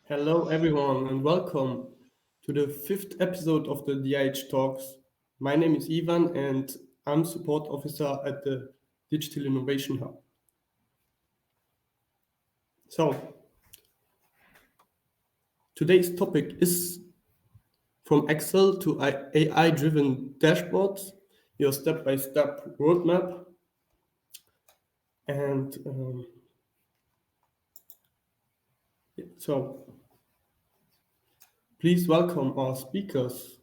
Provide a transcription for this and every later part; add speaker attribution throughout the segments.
Speaker 1: Hello, everyone, and welcome to the fifth episode of the DIH Talks. My name is Ivan, and I'm support officer at the Digital Innovation Hub. So, today's topic is from Excel to AI-driven dashboards, your step-by-step roadmap, and so please welcome our speakers.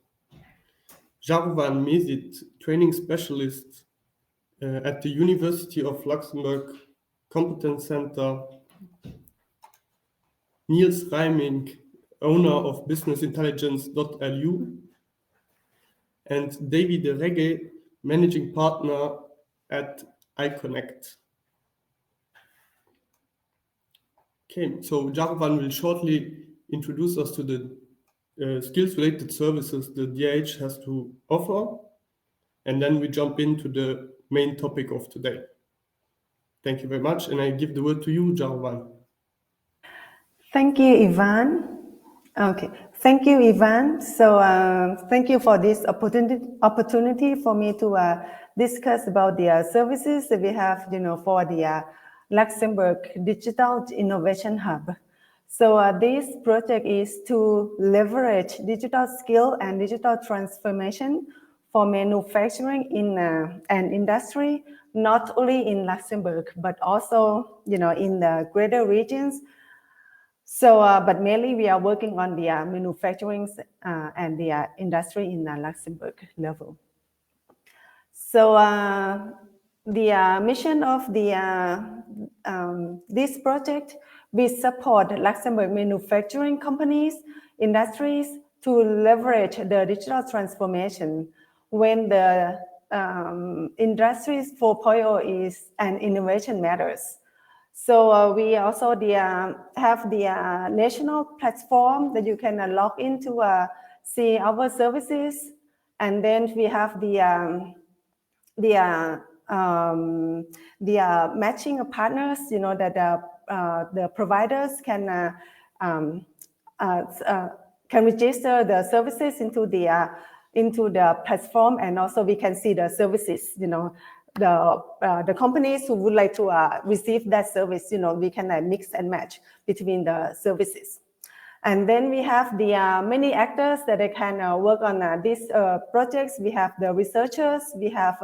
Speaker 1: Jarvan Mesit, training specialist at the University of Luxembourg Competence Center, Niels Reiming, owner of businessintelligence.lu, and David Regge, managing partner at iConnect. Okay, so Jarvan will shortly introduce us to the skills-related services the DIH has to offer, and then we jump into the main topic of today. Thank you very much, and I give the word to you, Jarvan.
Speaker 2: Thank you, Ivan. Okay, thank you, Ivan. So thank you for this opportunity for me to discuss about the services that we have, for the Luxembourg Digital Innovation Hub. So this project is to leverage digital skill and digital transformation for manufacturing in an industry, not only in Luxembourg, but also, in the greater regions. So, but mainly we are working on the manufacturing and the industry in the Luxembourg level. So, the mission of this project, we support Luxembourg manufacturing companies, industries to leverage the digital transformation when the industries 4.0 is an innovation matters. So we also have the national platform that you can log into see our services, and then we have the matching partners, that the providers can register the services into the platform, and also we can see the services, the companies who would like to receive that service, we can mix and match between the services. And then we have the many actors that they can work on these projects. We have the researchers, we have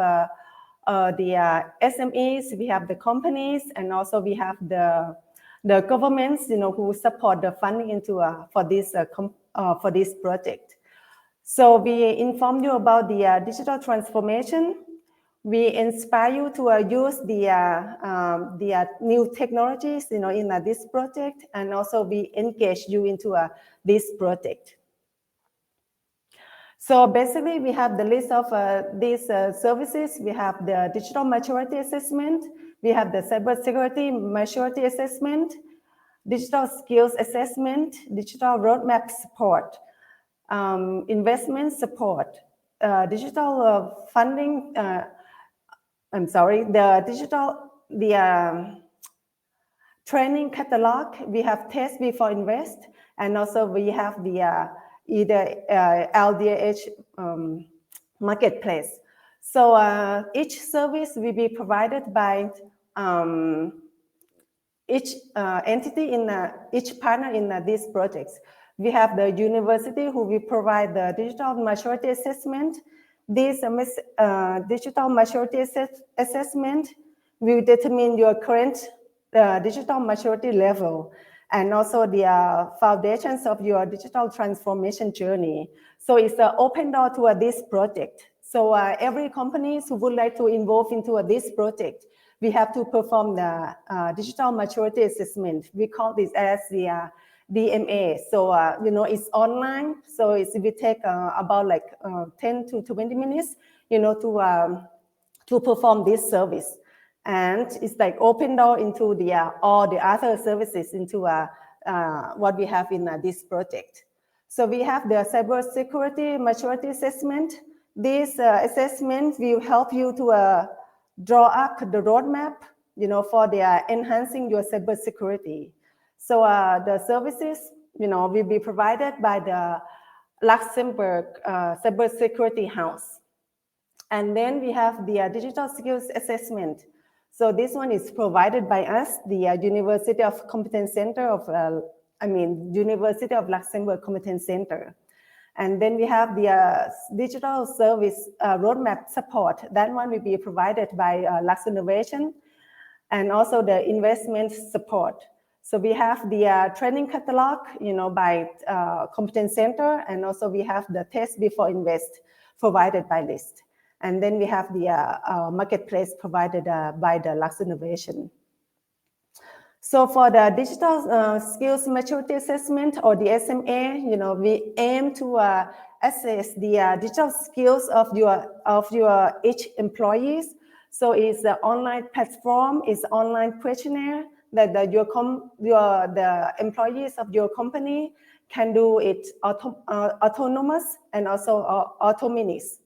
Speaker 2: the SMEs, we have the companies, and also we have the governments, who support the funding into for this project. So we inform you about the digital transformation. We inspire you to use the new technologies, in this project, and also we engage you into this project. So basically, we have the list of these services. We have the digital maturity assessment. We have the cybersecurity maturity assessment, digital skills assessment, digital roadmap support, investment support, digital funding. The training catalog. We have test before invest, and also we have the either L-DIH marketplace. So each service will be provided by each entity each partner in these projects. We have the university who will provide the digital maturity assessment. This digital maturity assessment will determine your current digital maturity level, and also the foundations of your digital transformation journey. So it's an open door to this project. So every company who would like to involve into this project, we have to perform the digital maturity assessment. We call this as the DMA. So, it's online. So it will take about 10 to 20 minutes, to perform this service. And it's like open door into all the other services into what we have in this project. So we have the cybersecurity maturity assessment. This assessment will help you to draw up the roadmap, for the enhancing your cybersecurity. So the services will be provided by the Luxembourg Cybersecurity House. And then we have the digital skills assessment. So this one is provided by us, the University of Competence Center of, University of Luxembourg Competence Center. And then we have the digital service roadmap support. That one will be provided by Lux Innovation, and also the investment support. So we have the training catalog, by Competence Center, and also we have the test before invest provided by LIST. And then we have the marketplace provided by the Lux Innovation. So for the digital skills maturity assessment, or the SMA, we aim to assess the digital skills of your each employees. So it's the online platform, it's online questionnaire that the employees of your company can do it autonomous and also autonomous.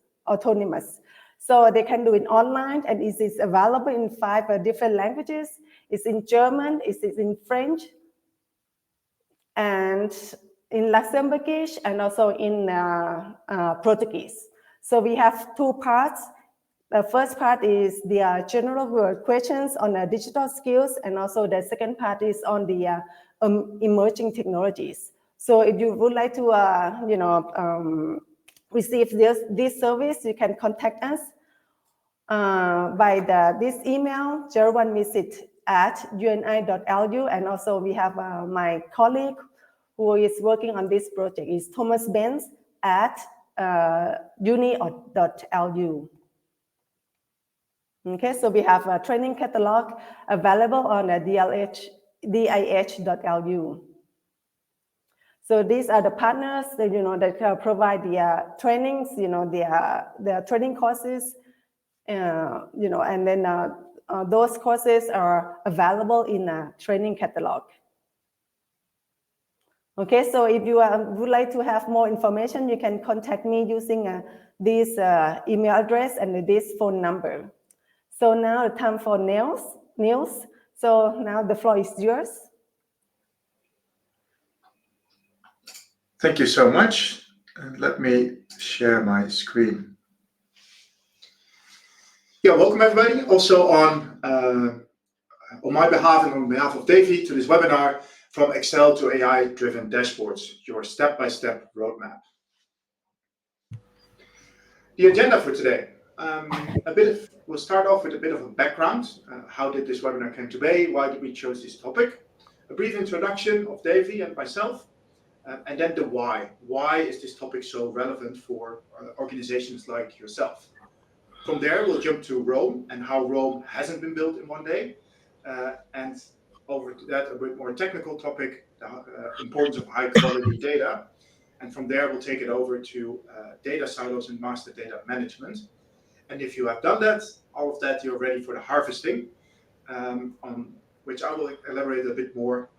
Speaker 2: So they can do it online, and it is available in 5 different languages. It's in German, it's in French, and in Luxembourgish, and also in Portuguese. So we have 2 parts. The first part is the general questions on digital skills, and also the second part is on the emerging technologies. So if you would like to, receive this service, you can contact us by this email, 01visit@uni.lu, and also we have my colleague who is working on this project is Thomas Benz at uni.lu. Okay, so we have a training catalog available on DIH.lu. So these are the partners that, that provide the trainings, the training courses, and then those courses are available in a training catalog. Okay, so if you would like to have more information, you can contact me using this email address and this phone number. So now the time for Niels. So now the floor is yours.
Speaker 3: Thank you so much. And let me share my screen. Yeah, welcome everybody. Also on my behalf and on behalf of Davy to this webinar, From Excel to AI-Driven Dashboards, your step-by-step roadmap. The agenda for today. We'll start off with a bit of a background. How did this webinar come to be? Why did we choose this topic? A brief introduction of Davy and myself. And then the why. Why is this topic so relevant for organizations like yourself? From there, we'll jump to Rome and how Rome hasn't been built in one day. And over to that, a bit more technical topic, the importance of high quality data. And from there, we'll take it over to data silos and master data management. And if you have done that, all of that, you're ready for the harvesting, on which I will elaborate a bit more.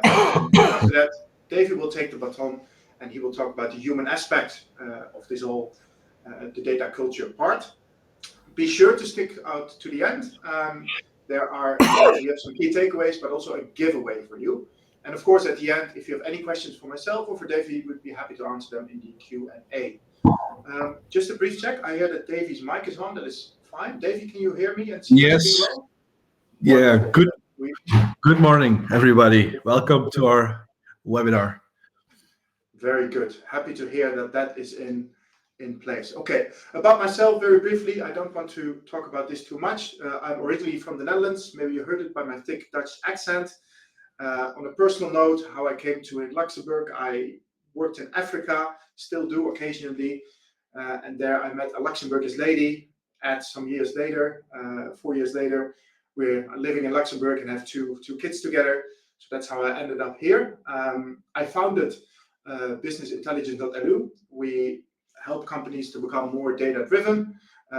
Speaker 3: After that, David will take the baton and he will talk about the human aspect of this whole, the data culture part. Be sure to stick out to the end. We have some key takeaways, but also a giveaway for you. And of course, at the end, if you have any questions for myself or for David, we'd be happy to answer them in the Q&A. Just a brief check. I hear that Davy's mic is on. That is fine. Davy, can you hear me and see my screen well?
Speaker 4: Yeah. Good morning, everybody. Welcome to our webinar.
Speaker 3: Very good. Happy to hear that is in place. Okay. About myself, very briefly. I don't want to talk about this too much. I'm originally from the Netherlands. Maybe you heard it by my thick Dutch accent. On a personal note, how I came to Luxembourg, I worked in Africa, still do occasionally, and there I met a Luxembourgish lady. Some years later, 4 years later, we're living in Luxembourg and have two kids together. So that's how I ended up here. I founded businessintelligence.lu. We help companies to become more data-driven,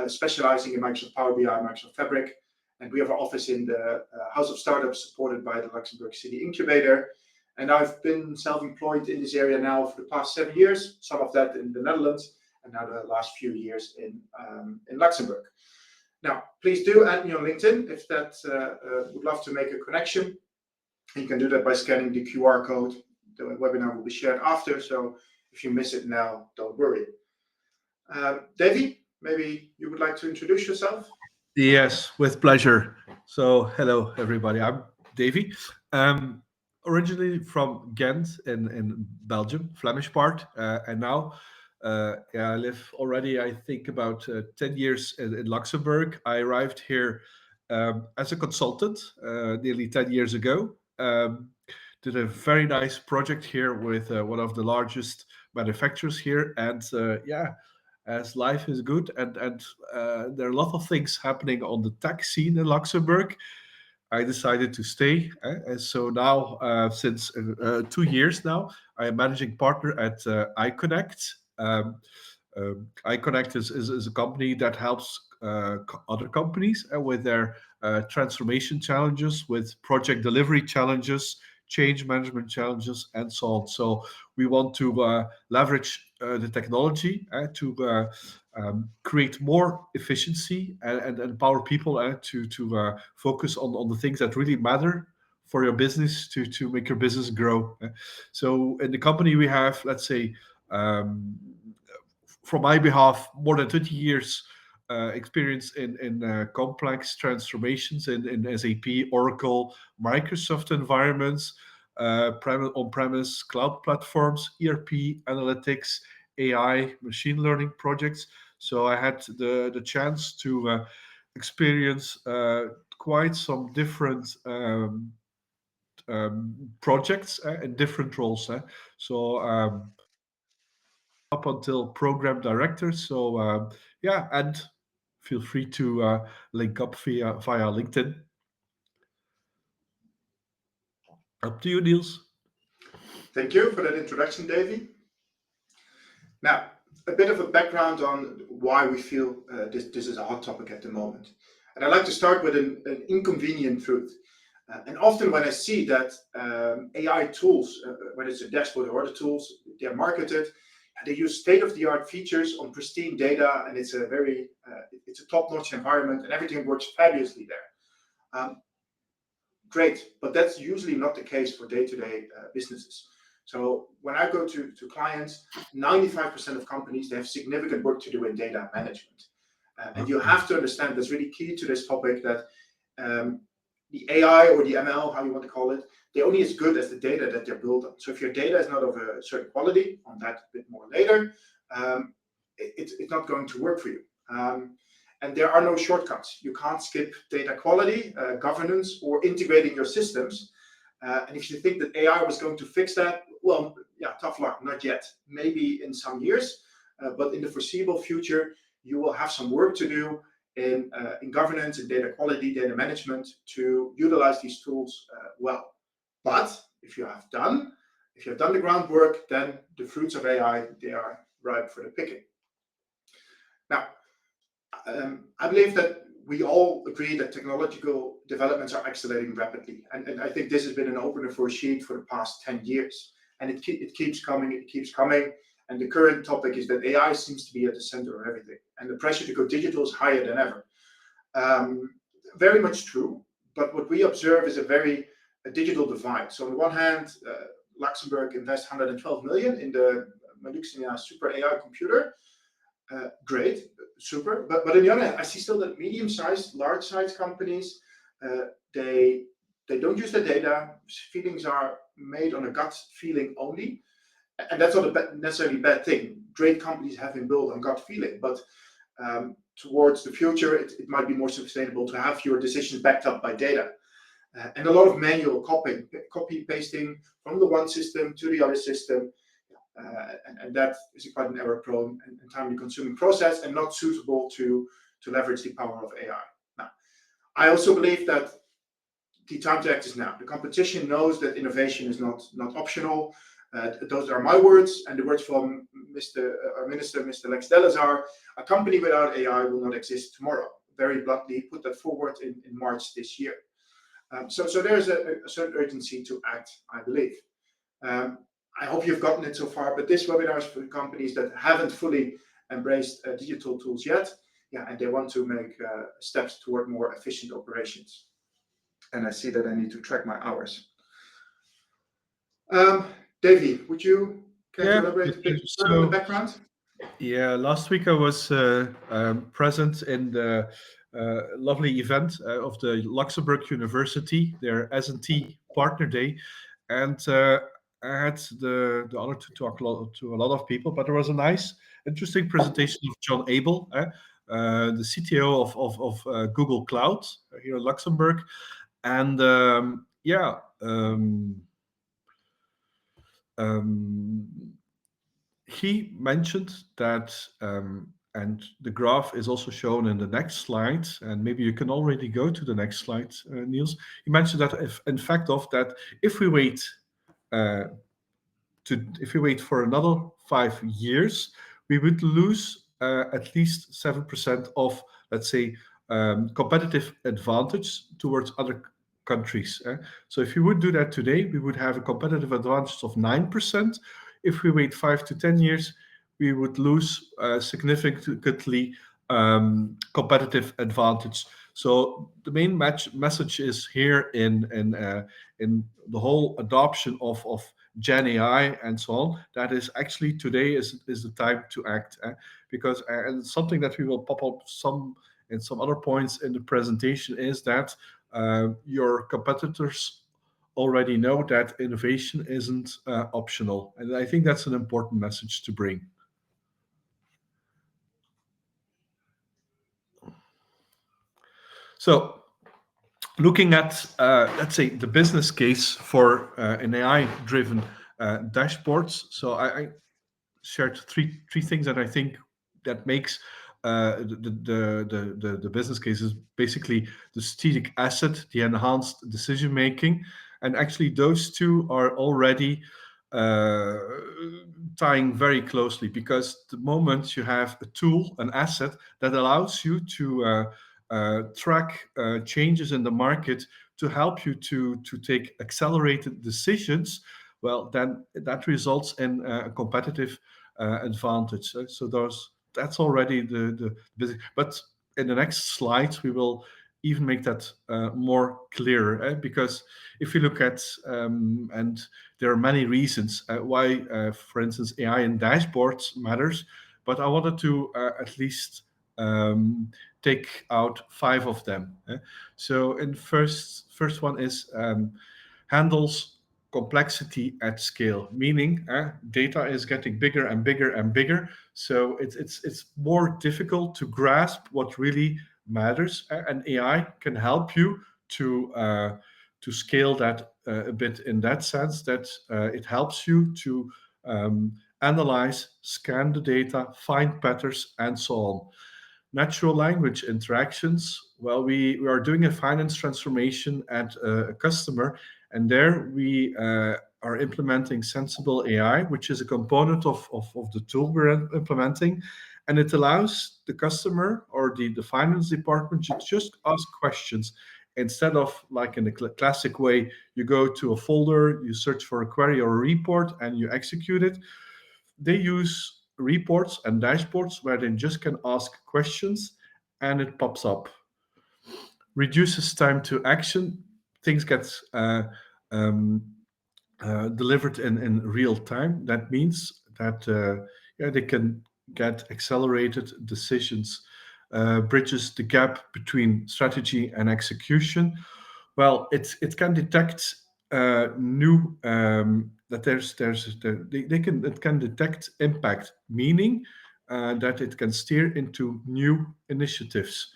Speaker 3: specializing in Microsoft Power BI, Microsoft Fabric. And we have our office in the House of Startups supported by the Luxembourg City Incubator. And I've been self-employed in this area now for the past 7 years, some of that in the Netherlands, and now the last few years in Luxembourg. Now, please do add me on LinkedIn if that would love to make a connection. You can do that by scanning the QR code the webinar will be shared after, so if you miss it now, don't worry. Davy, maybe you would like to introduce yourself?
Speaker 4: Yes, with pleasure. So, hello everybody. I'm Davy. Originally from Ghent in Belgium, Flemish part, and now I live already, I think, about 10 years in Luxembourg. I arrived here as a consultant nearly 10 years ago. Did a very nice project here with one of the largest manufacturers here, and as life is good and there are a lot of things happening on the tech scene in Luxembourg, I decided to stay. And so now, since 2 years now, I am managing partner at iConnect. iConnect is a company that helps other companies with their transformation challenges, with project delivery challenges, change management challenges, and so on. So we want to leverage the technology to create more efficiency and empower people to focus on the things that really matter for your business to make your business grow. So in the company we have, let's say, from my behalf, more than 20 years experience in complex transformations in SAP, Oracle, Microsoft environments, on-premise cloud platforms, ERP, analytics, AI, machine learning projects. So I had the chance to experience quite some different projects in different roles. So up until program director. So and feel free to link up via LinkedIn. Up to you, Niels.
Speaker 3: Thank you for that introduction, Davy. Now, a bit of a background on why we feel this is a hot topic at the moment. And I'd like to start with an inconvenient truth. And often when I see that AI tools, whether it's a dashboard or other tools, they're marketed, and they use state-of-the-art features on pristine data, and it's a top-notch environment, and everything works fabulously there. Great, but that's usually not the case for day-to-day businesses. So when I go to clients, 95% of companies, they have significant work to do in data management. And you have to understand, that's really key to this topic, that the AI or the ML, how you want to call it, they're only as good as the data that they're built on. So if your data is not of a certain quality, on that a bit more later, it's not going to work for you. And there are no shortcuts. You can't skip data quality, governance, or integrating your systems. And if you think that AI was going to fix that, well, yeah, tough luck, not yet. Maybe in some years, but in the foreseeable future, you will have some work to do in governance and data quality, data management to utilize these tools well. But if you have done the groundwork, then the fruits of AI, they are ripe for the picking. Now, I believe that we all agree that technological developments are accelerating rapidly. And I think this has been an opener for a sheet for the past 10 years. And it keeps coming. And the current topic is that AI seems to be at the center of everything. And the pressure to go digital is higher than ever. Very much true. But what we observe is a digital divide. So on the one hand, Luxembourg invests 112 million in the Maluxia super AI computer. Great, super. But on the other hand, I see still that medium-sized, large-sized companies, they don't use the data. Feelings are made on a gut feeling only. And that's not necessarily a bad thing. Great companies have been built on gut feeling. But towards the future, it might be more sustainable to have your decisions backed up by data. And a lot of manual copy pasting from the one system to the other system. And that is quite an error-prone and time-consuming process, and not suitable to leverage the power of AI. Now, I also believe that the time to act is now. The competition knows that innovation is not optional. Those are my words, and the words from our Minister, Mr. Lex Delles, are: a company without AI will not exist tomorrow. Very bluntly, put that forward in March this year. So there's a certain urgency to act, I believe. I hope you've gotten it so far, but this webinar is for companies that haven't fully embraced digital tools yet, and they want to make steps toward more efficient operations. And I see that I need to track my hours. Davy, would you care to
Speaker 4: Yeah,
Speaker 3: elaborate a bit
Speaker 4: so-
Speaker 3: further on the background?
Speaker 4: Yeah, last week I was present in the lovely event of the Luxembourg University, their S&T Partner Day, and I had the honor to talk to a lot of people. But there was a nice, interesting presentation of John Abel, the CTO of Google Cloud here in Luxembourg, and yeah. He mentioned that, and the graph is also shown in the next slide, and maybe you can already go to the next slide, Niels. He mentioned that if we wait if we wait for another 5 years, we would lose at least 7% of, let's say, competitive advantage towards other countries. So if you would do that today, we would have a competitive advantage of 9%. If we wait 5 to 10 years, we would lose significantly competitive advantage. So the main message is here in the whole adoption of Gen AI and so on, that is actually today is the time to act, because and something that we will pop up in some other points in the presentation is that your competitors already know that innovation isn't optional, and I think that's an important message to bring. So looking at, let's say, the business case for an AI-driven dashboards. So I shared three things that I think that makes the business cases basically the strategic asset, the enhanced decision making, and actually those two are already tying very closely, because the moment you have a tool, an asset that allows you to track changes in the market to help you to take accelerated decisions, well, then that results in a competitive advantage. So that's already the business. But in the next slides, we will even make that more clearer, because if you look at, and there are many reasons why, for instance, AI in dashboards matters, but I wanted to at least take out 5 of them. So in first one is handles complexity at scale, meaning data is getting bigger and bigger and bigger. So it's more difficult to grasp what really matters, and AI can help you to scale that a bit, in that sense that it helps you to analyze, scan the data, find patterns, and so on. Natural language interactions. Well, we are doing a finance transformation at a customer, and there we are implementing Sensible AI, which is a component of the tool we're implementing. And it allows the customer or the finance department to just ask questions. Instead of, like in the classic way, you go to a folder, you search for a query or a report, and you execute it. They use reports and dashboards where they just can ask questions and it pops up. Reduces time to action. Things get delivered in real time. That means that they can get accelerated decisions. Bridges the gap between strategy and execution. Well, it can detect new that it can detect impact, meaning that it can steer into new initiatives.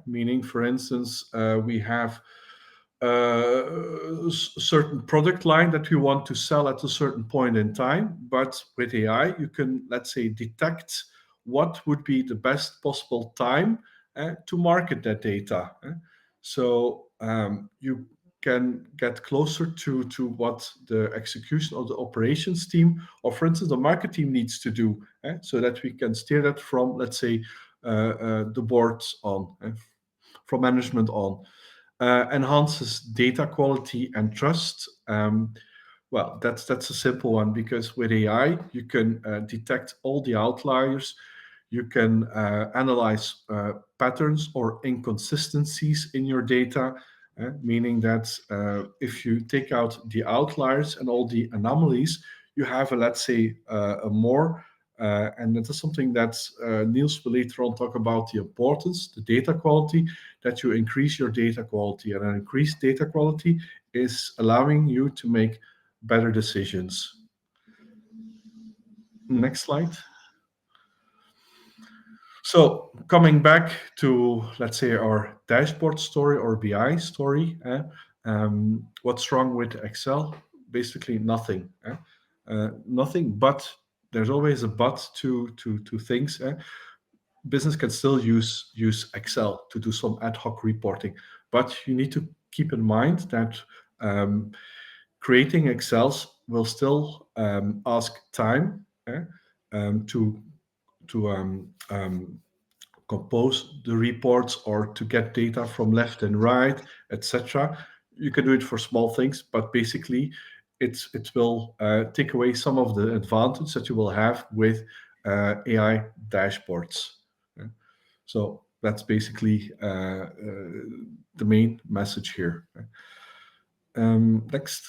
Speaker 4: Meaning, for instance, we have a certain product line that we want to sell at a certain point in time, but with AI, you can, let's say, detect what would be the best possible time to market that data. So you can get closer to what the execution of the operations team, or for instance, the market team needs to do, so that we can steer that from, let's say, the boards on, from management on. Enhances data quality and trust. Well, that's a simple one, because with AI, you can detect all the outliers. You can analyze patterns or inconsistencies in your data. meaning that if you take out the outliers and all the anomalies, you have, let's say, a more, and that is something that Niels will later on talk about the importance, the data quality, that you increase your data quality. And an increased data quality is allowing you to make better decisions. Next slide. So coming back to, let's say, our dashboard story or BI story, what's wrong with Excel? Basically nothing. Nothing, but there's always a but to things. Business can still use Excel to do some ad hoc reporting, but you need to keep in mind that creating Excels will still ask time to compose the reports or to get data from left and right, etc. You can do it for small things, but basically it will take away some of the advantage that you will have with AI dashboards. So that's basically the main message here. Next.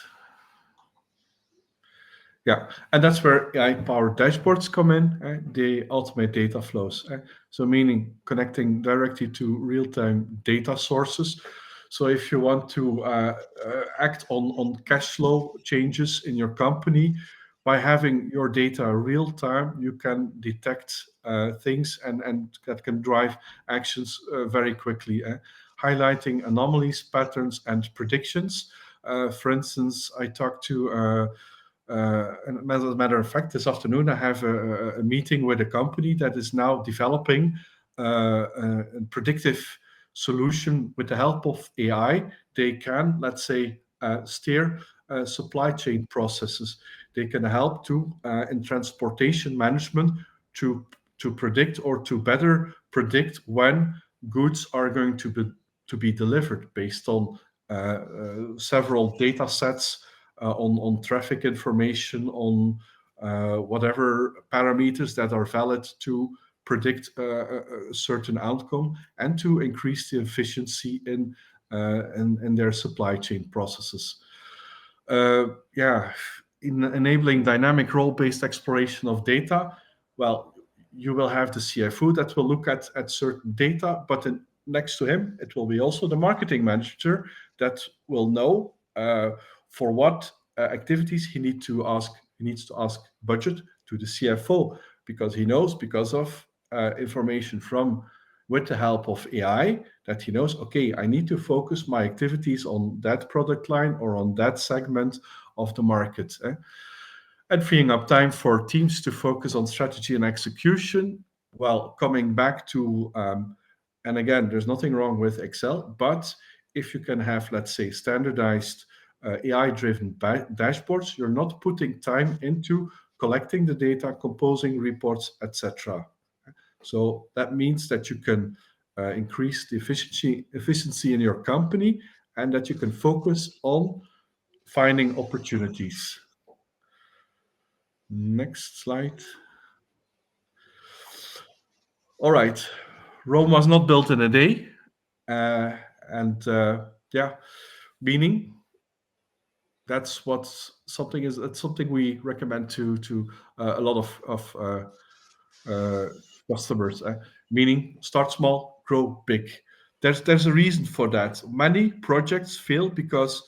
Speaker 4: Yeah, and that's where AI-powered dashboards come in. They automate data flows. So meaning connecting directly to real-time data sources. So if you want to act on cash flow changes in your company, by having your data real time, you can detect things and that can drive actions very quickly, highlighting anomalies, patterns, and predictions. For instance, I talked to and as a matter of fact, this afternoon I have a meeting with a company that is now developing a predictive solution with the help of AI. They can, let's say, steer supply chain processes. They can help to in transportation management to predict or to better predict when goods are going to be delivered based on several data sets. On traffic information, on whatever parameters that are valid to predict a certain outcome and to increase the efficiency in their supply chain processes. In enabling dynamic role-based exploration of data, well, you will have the CFO that will look at certain data, but next to him, it will be also the marketing manager that will know for what activities he needs to ask budget to the CFO, because he knows, because of information from with the help of AI, that he knows, okay, I need to focus my activities on that product line or on that segment of the market. And freeing up time for teams to focus on strategy and execution. Well, coming back to, and again, there's nothing wrong with Excel, but if you can have, let's say, standardized AI-driven dashboards, you're not putting time into collecting the data, composing reports, etc. So that means that you can increase the efficiency in your company and that you can focus on finding opportunities. Next slide. All right. Rome was not built in a day. Meaning that's what something is. It's something we recommend to a lot of customers. Meaning, start small, grow big. There's a reason for that. Many projects fail because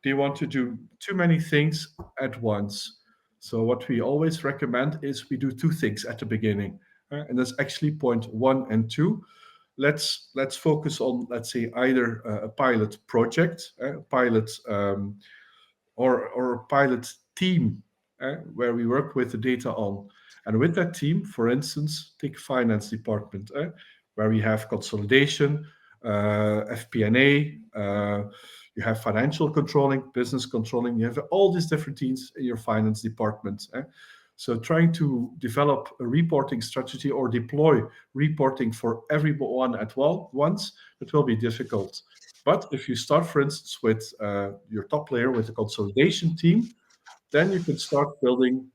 Speaker 4: they want to do too many things at once. So what we always recommend is we do two things at the beginning, and that's actually point 1 and 2. Let's focus on, let's say, either a pilot project, pilot or a pilot team where we work with the data on. And with that team, for instance, take finance department, where we have consolidation, FP&A, you have financial controlling, business controlling, you have all these different teams in your finance department. So trying to develop a reporting strategy or deploy reporting for everyone at once, it will be difficult. But if you start, for instance, with your top layer with the consolidation team, then you can start building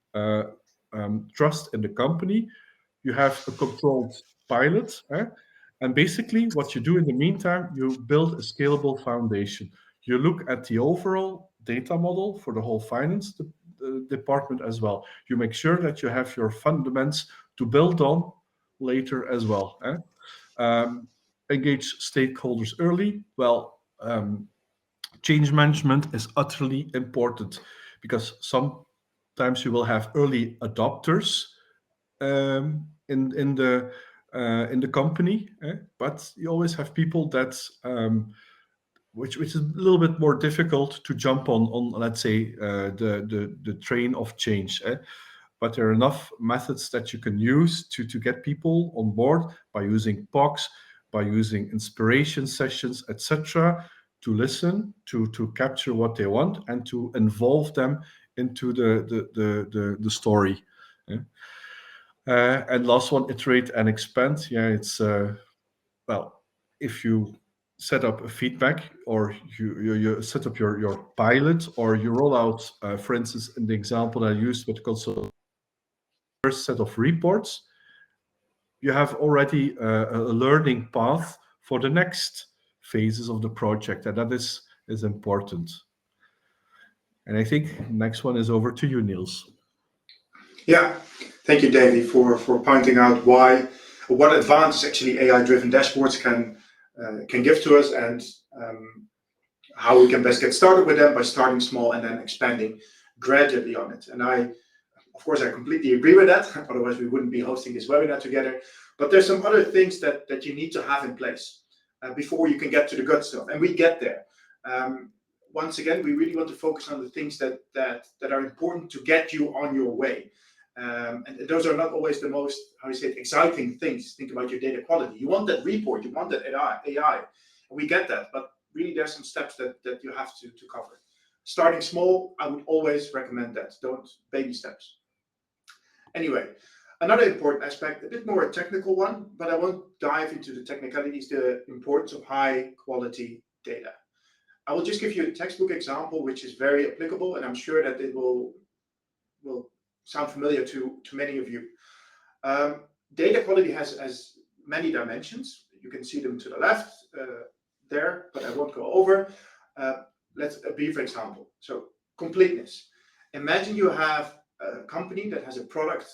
Speaker 4: trust in the company. You have a controlled pilot, And basically, what you do in the meantime, you build a scalable foundation. You look at the overall data model for the whole finance department as well. You make sure that you have your fundamentals to build on later as well. Engage stakeholders early. Well, change management is utterly important because sometimes you will have early adopters in the company, but you always have people that which is a little bit more difficult to jump on let's say the train of change. But there are enough methods that you can use to get people on board by using POCs, by using inspiration sessions, etc., to listen, to capture what they want, and to involve them into the story. And last one, iterate and expand. Yeah, it's well, if you set up a feedback, or you set up your pilot, or you roll out, for instance, in the example I used with console, first set of reports, you have already a learning path for the next phases of the project, and that is important. And I think next one is over to you, Niels.
Speaker 3: Yeah, thank you, Davey, for pointing out what advantage actually AI-driven dashboards can give to us, and how we can best get started with them by starting small and then expanding gradually on it. And of course, I completely agree with that. Otherwise, we wouldn't be hosting this webinar together. But there's some other things that you need to have in place before you can get to the good stuff, and we get there. Once again, we really want to focus on the things that are important to get you on your way. And those are not always the most, exciting things. Think about your data quality. You want that report, you want that AI. And we get that, but really there's some steps that you have to cover. Starting small, I would always recommend that. Don't baby steps. Anyway, another important aspect, a bit more a technical one, but I won't dive into the technicalities, the importance of high quality data. I will just give you a textbook example, which is very applicable, and I'm sure that it will sound familiar to many of you. Data quality has many dimensions. You can see them to the left there, but I won't go over. Let's a brief example. So completeness. Imagine you have a company that has a product,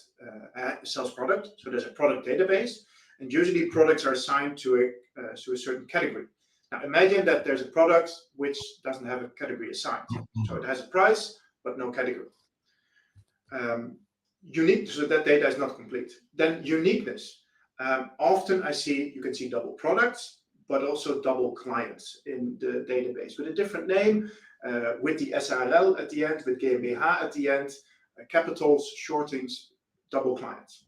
Speaker 3: sells product. So there's a product database, and usually products are assigned to a certain category. Now imagine that there's a product which doesn't have a category assigned. So it has a price, but no category. Unique, so that data is not complete. Then uniqueness. Often you can see double products, but also double clients in the database with a different name, with the SRL at the end, with GmbH at the end, capitals, shortings, double clients.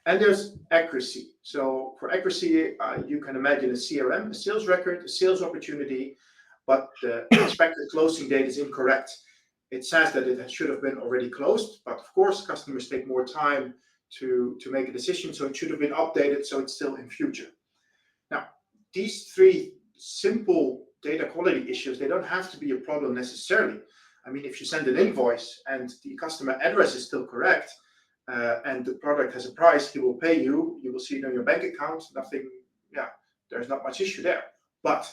Speaker 3: And there's accuracy. So for accuracy, you can imagine a CRM, a sales record, a sales opportunity, but the expected closing date is incorrect. It says that it should have been already closed, but of course, customers take more time to make a decision, so it should have been updated, so it's still in future. Now, these three simple data quality issues, they don't have to be a problem necessarily. I mean, if you send an invoice and the customer address is still correct, and the product has a price, he will pay you, you will see it on your bank account, nothing, there's not much issue there. But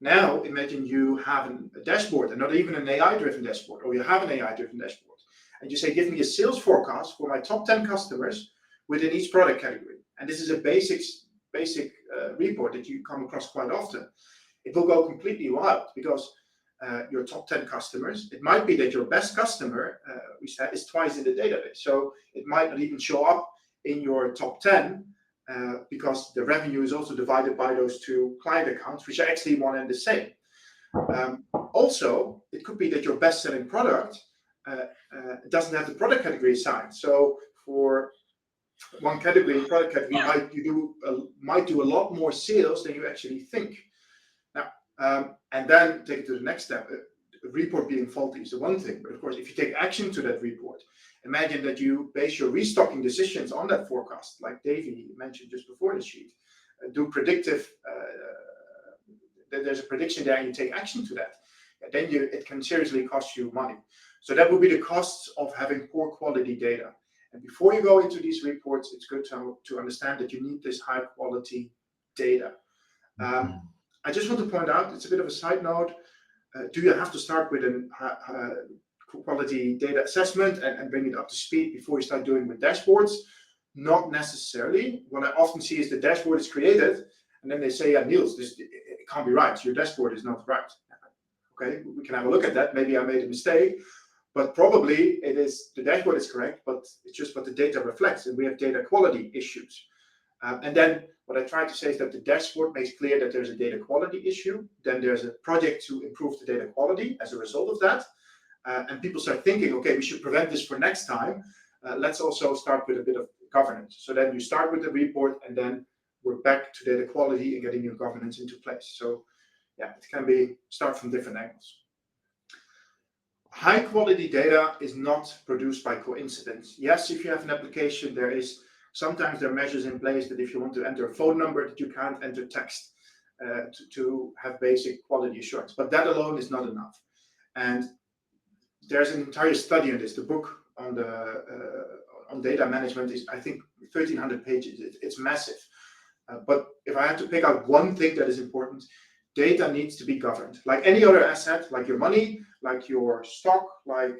Speaker 3: now imagine you have a dashboard, and not even an AI-driven dashboard, or you have an AI-driven dashboard, and you say, give me a sales forecast for my top 10 customers within each product category. And this is a basic report that you come across quite often. It will go completely wild because your top 10 customers, it might be that your best customer, we said, is twice in the database. So it might not even show up in your top 10 because the revenue is also divided by those two client accounts, which are actually one and the same. Also, it could be that your best-selling product doesn't have the product category assigned. So for one category, product category, might do a lot more sales than you actually think. Now, and then take it to the next step. A report being faulty is the one thing, but of course, if you take action to that report, imagine that you base your restocking decisions on that forecast, like Davey mentioned just before the sheet. Do predictive. There's a prediction there, and you take action to that. And then it can seriously cost you money. So that would be the costs of having poor quality data. And before you go into these reports, it's good to understand that you need this high quality data. I just want to point out, it's a bit of a side note, do you have to start with a quality data assessment and bring it up to speed before you start doing with dashboards? Not necessarily. What I often see is the dashboard is created, and then they say, yeah, Niels, it can't be right. Your dashboard is not right. Okay, we can have a look at that. Maybe I made a mistake, but probably it is, the dashboard is correct, but it's just what the data reflects, and we have data quality issues. And then what I try to say is that the dashboard makes clear that there's a data quality issue. Then there's a project to improve the data quality as a result of that. And people start thinking, okay, we should prevent this for next time. Let's also start with a bit of governance. So then you start with the report, and then we're back to data quality and getting your governance into place. So yeah, it can be start from different angles. High quality data is not produced by coincidence. Yes, if you have an application, sometimes there are measures in place that if you want to enter a phone number, that you can't enter text to have basic quality assurance. But that alone is not enough. And there's an entire study on this. The book on data management is, I think, 1,300 pages. It's massive. But if I had to pick out one thing that is important, data needs to be governed. Like any other asset, like your money, like your stock, like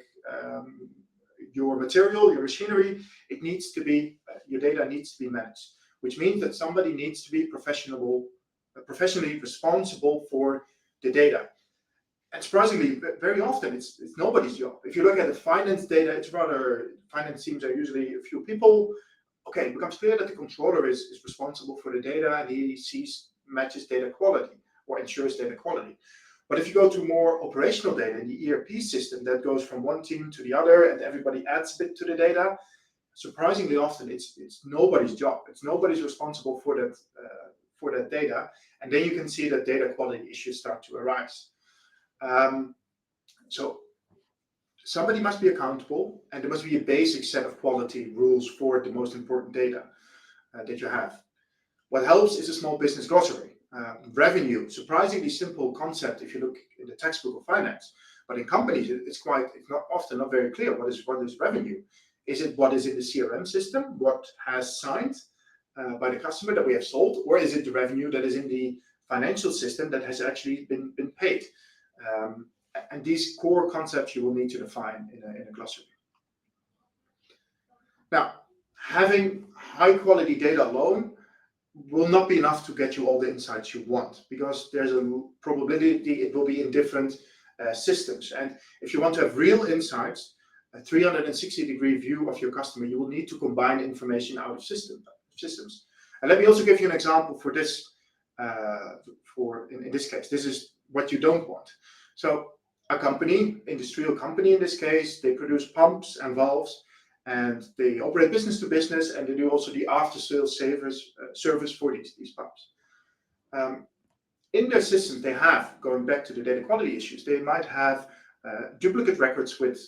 Speaker 3: your material, your machinery, it needs to be, your data needs to be managed, which means that somebody needs to be professionally responsible for the data. And surprisingly, very often it's nobody's job. If you look at the finance data, finance teams are usually a few people. Okay, it becomes clear that the controller is responsible for the data, and he matches data quality or ensures data quality. But if you go to more operational data in the ERP system, that goes from one team to the other, and everybody adds a bit to the data, surprisingly often it's nobody's job. It's nobody's responsible for that data, and then you can see that data quality issues start to arise. So somebody must be accountable, and there must be a basic set of quality rules for the most important data that you have. What helps is a small business glossary. Revenue, surprisingly simple concept if you look in the textbook of finance, but in companies it's not very clear. What is revenue? Is it what is in the CRM system, what has signed by the customer that we have sold, or is it the revenue that is in the financial system that has actually been paid? And these core concepts you will need to define in a glossary. Now, having high quality data alone will not be enough to get you all the insights you want, because there's a probability it will be in different systems. And if you want to have real insights, a 360-degree view of your customer, you will need to combine information out of systems. And let me also give you an example for this. In this case, this is what you don't want. So a company, industrial company in this case, they produce pumps and valves, and they operate business to business, and they do also the after-sales service for these pumps. In their system, they have, going back to the data quality issues, they might have duplicate records with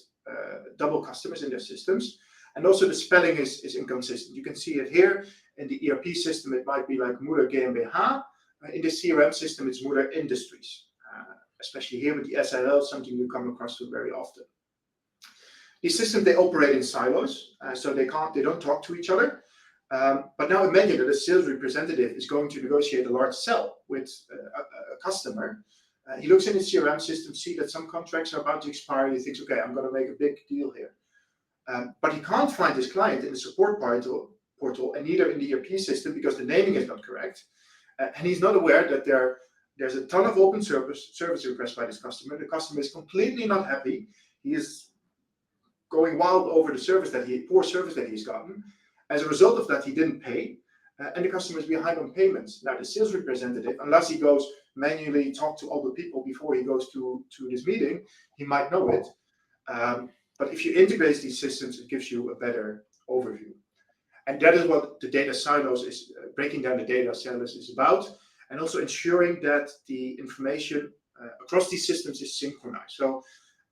Speaker 3: double customers in their systems, and also the spelling is inconsistent. You can see it here in the ERP system. It might be like Moeder GmbH. In the CRM system, it's Moeder Industries. Especially here with the SIL, something you come across to very often. These systems, they operate in silos, so they don't talk to each other. But now imagine that a sales representative is going to negotiate a large sell with a customer. He looks in his CRM system, see that some contracts are about to expire. He thinks, okay, I'm going to make a big deal here. But he can't find his client in the support portal and neither in the ERP system because the naming is not correct. And he's not aware that there's a ton of open service requests by this customer. The customer is completely not happy. He is going wild over the poor service that he's gotten. As a result of that, he didn't pay, and the customer is behind on payments. Now, the sales representative, unless he goes manually talk to all the people before he goes to this meeting, he might know it. But if you integrate these systems, it gives you a better overview. And that is what the data silos is, breaking down the data silos is about, and also ensuring that the information across these systems is synchronized. So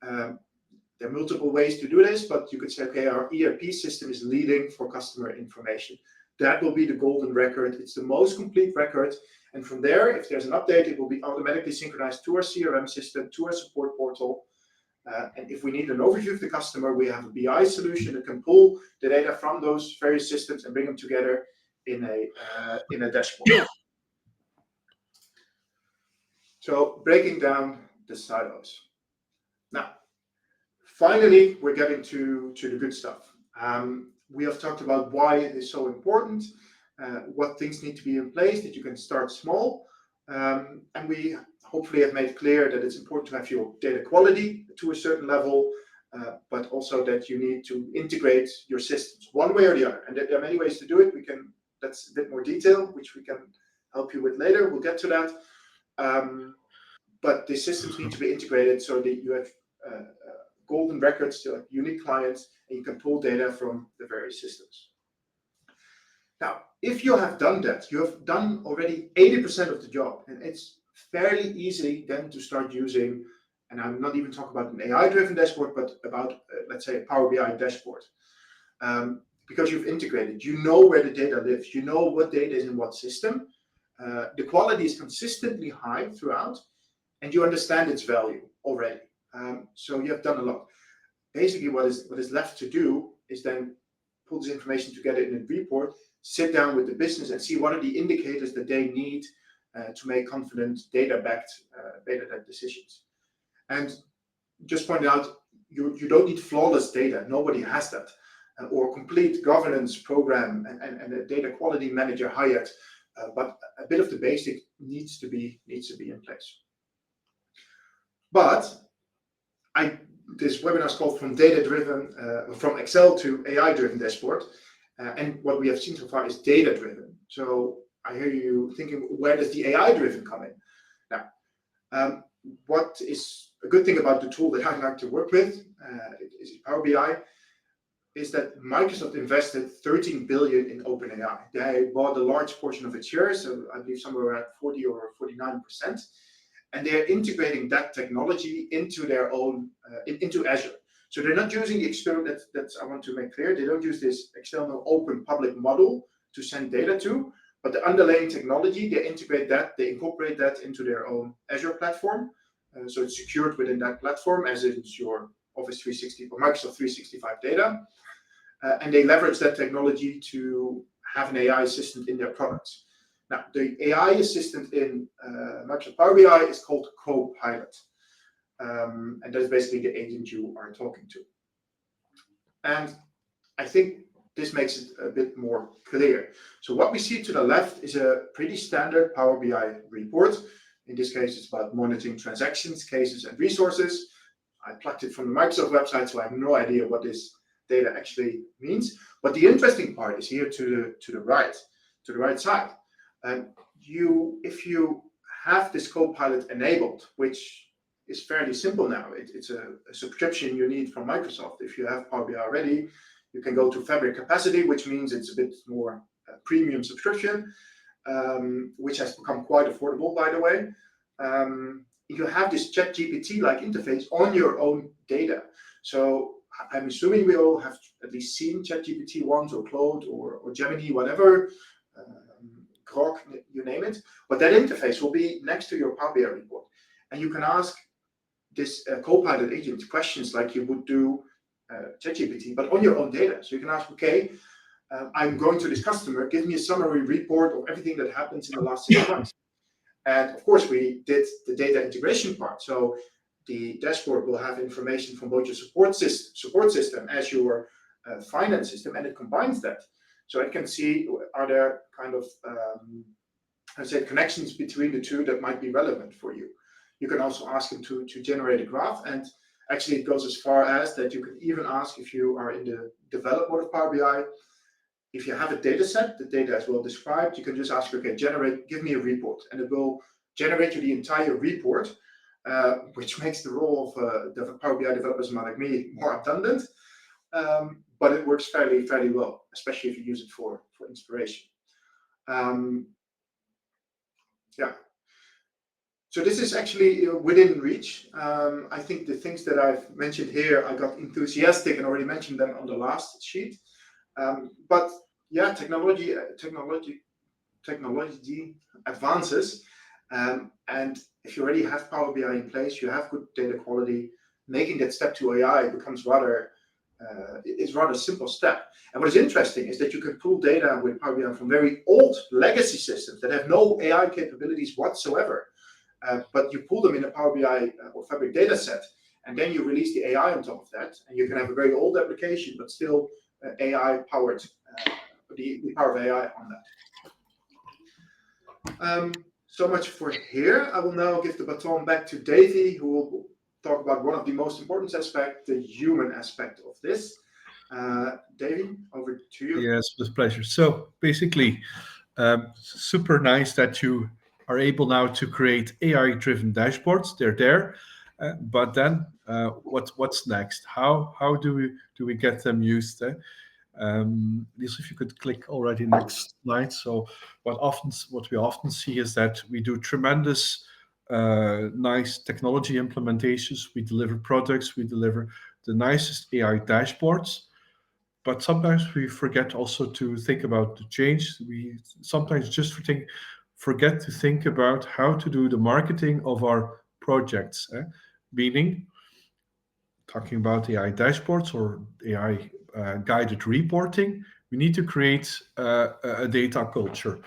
Speaker 3: there are multiple ways to do this, but you could say, okay, our ERP system is leading for customer information. That will be the golden record. It's the most complete record. And from there, if there's an update, it will be automatically synchronized to our CRM system, to our support portal. And if we need an overview of the customer, we have a BI solution that can pull the data from those various systems and bring them together in a dashboard. So breaking down the silos. Now, finally, we're getting to the good stuff. We have talked about why it is so important, what things need to be in place, that you can start small. And we hopefully have made clear that it's important to have your data quality to a certain level, but also that you need to integrate your systems one way or the other. And there are many ways to do it. That's a bit more detail, which we can help you with later. We'll get to that. But the systems need to be integrated so that you have golden records to unique clients, and you can pull data from the various systems. Now, if you have done that, you have done already 80% of the job, and it's fairly easy then to start using, and I'm not even talking about an AI-driven dashboard, but about, let's say, a Power BI dashboard. Because you've integrated, you know where the data lives, you know what data is in what system, the quality is consistently high throughout, and you understand its value already. So you have done a lot. Basically, what is left to do is then pull this information together in a report, sit down with the business and see what are the indicators that they need to make confident data-backed decisions. And just point out, you don't need flawless data. Nobody has that. Or complete governance program and a data quality manager hired. But a bit of the basic needs to be in place. But this webinar is called from Excel to AI-driven dashboard. And what we have seen so far is data-driven. So I hear you thinking, where does the AI-driven come in? Now, what is a good thing about the tool that I like to work with, is Power BI, is that Microsoft invested 13 billion in OpenAI. They bought a large portion of its shares, so I believe somewhere around 40 or 49%. And they're integrating that technology into their own, into Azure. So they're not using the external, that's I want to make clear, they don't use this external open public model to send data to, but the underlying technology, they integrate that, they incorporate that into their own Azure platform. So it's secured within that platform, as is your Office 360 or Microsoft 365 data. And they leverage that technology to have an AI assistant in their products. Now, the AI assistant in Microsoft Power BI is called Copilot. And that is basically the agent you are talking to. And I think this makes it a bit more clear. So what we see to the left is a pretty standard Power BI report. In this case, it's about monitoring transactions, cases, and resources. I plucked it from the Microsoft website, so I have no idea what this data actually means. But the interesting part is here to the right side. And if you have this Copilot enabled, which is fairly simple now, it's a subscription you need from Microsoft. If you have Power BI already, you can go to Fabric Capacity, which means it's a bit more premium subscription, which has become quite affordable, by the way. You have this ChatGPT-like interface on your own data. So I'm assuming we all have at least seen ChatGPT once, or Claude, or Gemini, whatever, Grok, you name it. But that interface will be next to your Power BI report. And you can ask this Copilot agent questions like you would do ChatGPT, but on your own data. So you can ask, okay, I'm going to this customer, give me a summary report of everything that happens in the last 6 months. And of course, we did the data integration part. So the dashboard will have information from both your support system as your finance system, and it combines that. So it can see, are there kind of, connections between the two that might be relevant for you. You can also ask them to generate a graph, and actually it goes as far as that you can even ask, if you are in the develop mode of Power BI, if you have a data set, the data is well described, you can just ask, okay, give me a report, and it will generate you the entire report, which makes the role of the Power BI developers like me more abundant, but it works fairly well, especially if you use it for inspiration. Yeah. So this is actually within reach. I think the things that I've mentioned here, I got enthusiastic and already mentioned them on the last sheet. But yeah, technology advances. And if you already have Power BI in place, you have good data quality, making that step to AI becomes rather a simple step. And what is interesting is that you can pull data with Power BI from very old legacy systems that have no AI capabilities whatsoever. but you pull them in a Power BI or Fabric data set, and then you release the AI on top of that, and you can have a very old application, but still AI powered, the power of AI on that. So much for here. I will now give the baton back to Davy, who will talk about one of the most important aspects, the human aspect of this. Davy, over to you.
Speaker 4: Yes, with pleasure. So basically, super nice that you are able now to create AI-driven dashboards. They're there, but then what's next? How do we get them used? Lisa, if you could click already next slide. So what we often see is that we do tremendous nice technology implementations. We deliver products. We deliver the nicest AI dashboards. But sometimes we forget also to think about the change. We sometimes just forget to think about how to do the marketing of our projects. Meaning, talking about AI dashboards or AI guided reporting, we need to create a data culture.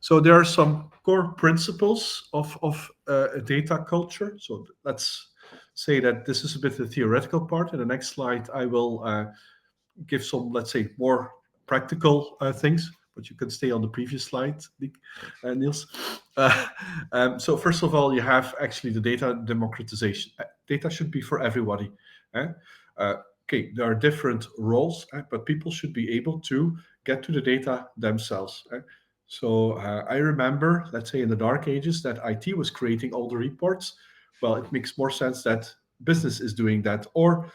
Speaker 4: So there are some core principles of a data culture. So let's say that this is a bit the theoretical part. In the next slide, I will give some, let's say, more practical things, but you can stay on the previous slide, Niels. So first of all, you have actually the data democratization. Data should be for everybody. Okay, there are different roles, but people should be able to get to the data themselves. So I remember, let's say in the dark ages, that IT was creating all the reports. Well, it makes more sense that business is doing that, or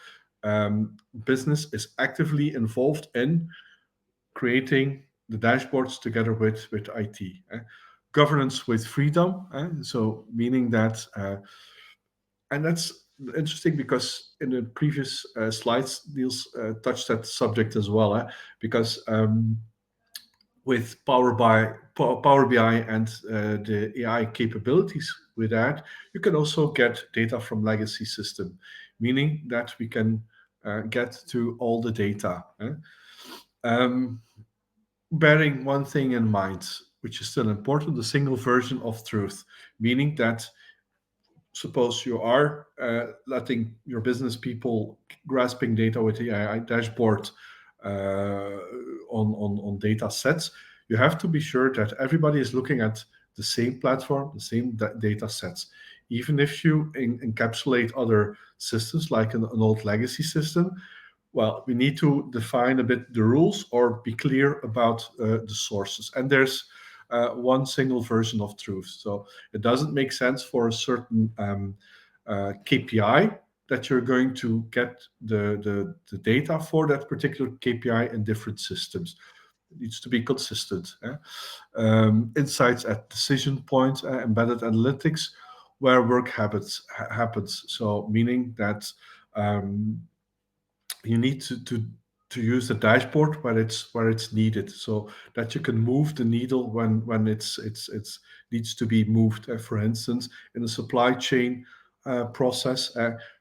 Speaker 4: business is actively involved in creating the dashboards together with IT. Governance with freedom, so meaning that, and that's interesting because in the previous slides, Niels touched that subject as well, because with Power BI and the AI capabilities with that, you can also get data from legacy system, meaning that we can get to all the data. Bearing one thing in mind, which is still important, the single version of truth, meaning that suppose you are letting your business people grasping data with the AI dashboard on data sets, you have to be sure that everybody is looking at the same platform, the same data sets. Even if you encapsulate other systems like an old legacy system, well, we need to define a bit the rules or be clear about the sources. And there's one single version of truth. So it doesn't make sense for a certain KPI that you're going to get the data for that particular KPI in different systems. It needs to be consistent. Insights at decision points, embedded analytics, where work happens. So meaning that you need to use the dashboard where it's needed, so that you can move the needle when it's needs to be moved. For instance, in the supply chain process,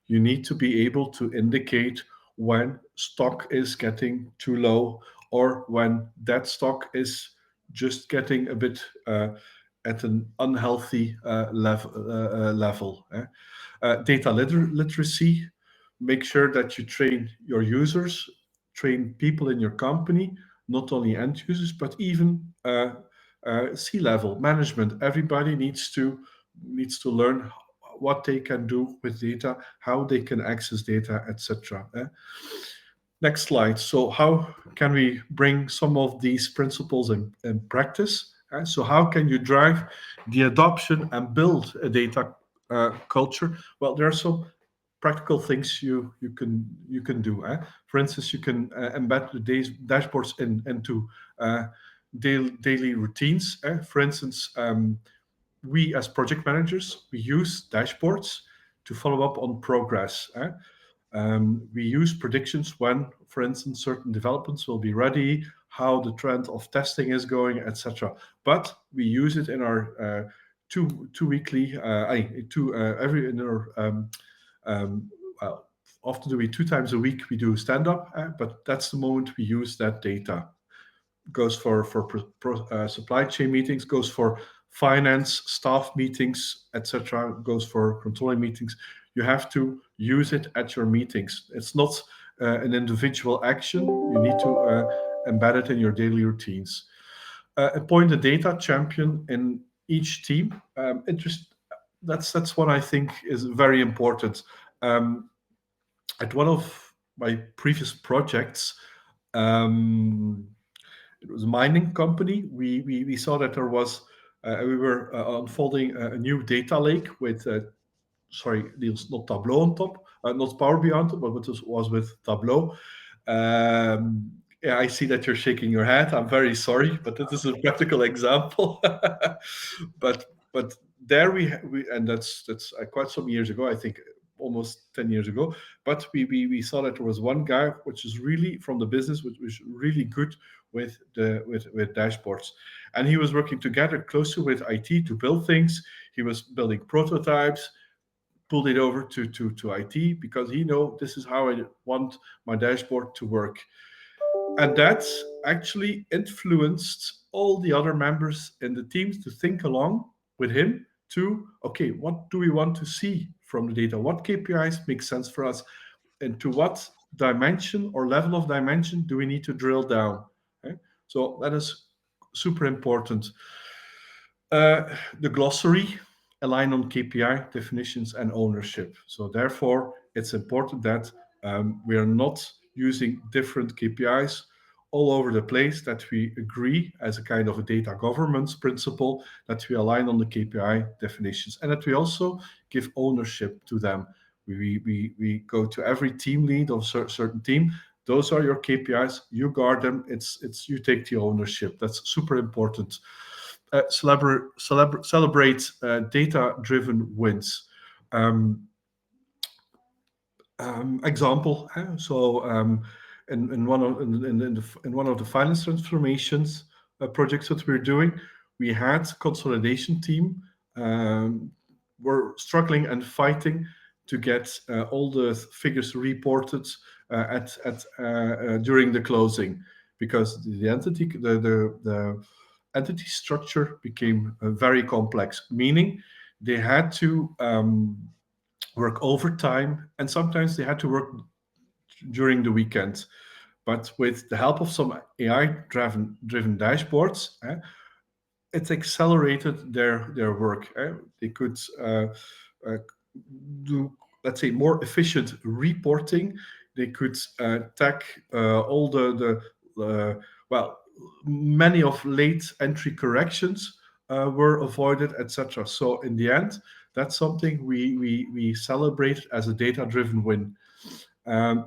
Speaker 4: you need to be able to indicate when stock is getting too low or when that stock is just getting a bit at an unhealthy level. Data literacy. Make sure that you train your users, train people in your company, not only end users, but even C-level management. Everybody needs to learn what they can do with data, how they can access data, etc. Next slide. So how can we bring some of these principles in practice? So how can you drive the adoption and build a data culture? Well, there are some practical things you can do. For instance, you can embed the dashboards into daily routines. For instance, we as project managers, we use dashboards to follow up on progress. We use predictions when, for instance, certain developments will be ready, how the trend of testing is going, etc. But we use it in our well, often do we 2 times a week we do stand up, but that's the moment we use that data. Goes for supply chain meetings, goes for finance, staff meetings, etc. Goes for controlling meetings. You have to use it at your meetings. It's not an individual action. You need to embed it in your daily routines. Appoint a data champion in each team. That's what I think is very important. At one of my previous projects, it was a mining company. We saw that there was we were unfolding a new data lake with sorry, Niels, not Tableau on top, not Power BI on top, but it was with Tableau. Yeah, I see that you're shaking your head. I'm very sorry, but this is a practical example. but there we and that's quite some years ago. I think almost 10 years ago. But we saw that there was one guy which is really from the business, which was really good with dashboards, and he was working together closely with IT to build things. He was building prototypes, pulled it over to IT because he know this is how I want my dashboard to work. And that actually influenced all the other members in the teams to think along with him to, okay, what do we want to see from the data? What KPIs make sense for us? And to what dimension or level of dimension do we need to drill down? Okay? So that is super important. The glossary, align on KPI definitions and ownership. So therefore, it's important that we are not using different KPIs all over the place, that we agree as a kind of a data governance principle, that we align on the KPI definitions, and that we also give ownership to them. We go to every team lead of a certain team. Those are your KPIs. You guard them. It's you take the ownership. That's super important. Celebrate data-driven wins. Example. So in one of the finance transformations projects that we're doing, we had consolidation team were struggling and fighting to get all the figures reported during the closing, because the entity structure became very complex, meaning they had to work overtime, and sometimes they had to work during the weekend. But with the help of some AI-driven dashboards, it accelerated their work. They could do, let's say, more efficient reporting. They could tag all the many of late entry corrections were avoided, etc. So in the end, that's something we celebrate as a data-driven win.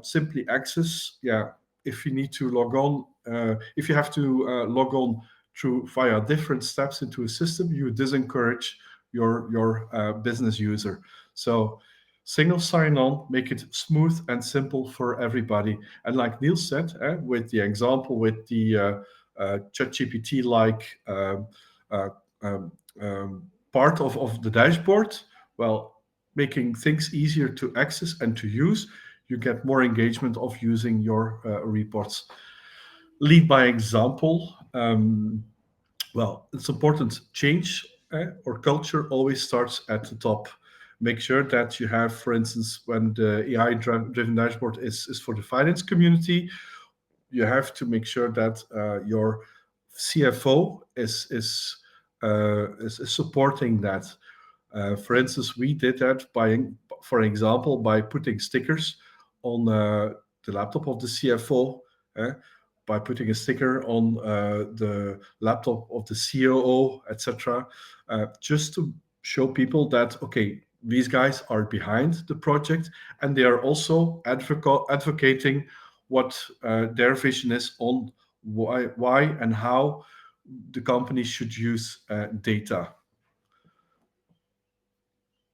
Speaker 4: Simply access, if you need to log on, if you have to log on via different steps into a system, you disencourage your business user. So single sign-on, make it smooth and simple for everybody. And like Niels said, with the example with the ChatGPT-like part of the dashboard, well, making things easier to access and to use, you get more engagement of using your reports. Lead by example. Well, it's important. Change or culture always starts at the top. Make sure that you have, for instance, when the AI-driven dashboard is for the finance community, you have to make sure that your CFO is supporting that. For instance, we did that for example, by putting stickers on the laptop of the CFO, by putting a sticker on the laptop of the COO, etc., just to show people that, okay, these guys are behind the project, and they are also advocating what their vision is on why and how the company should use data.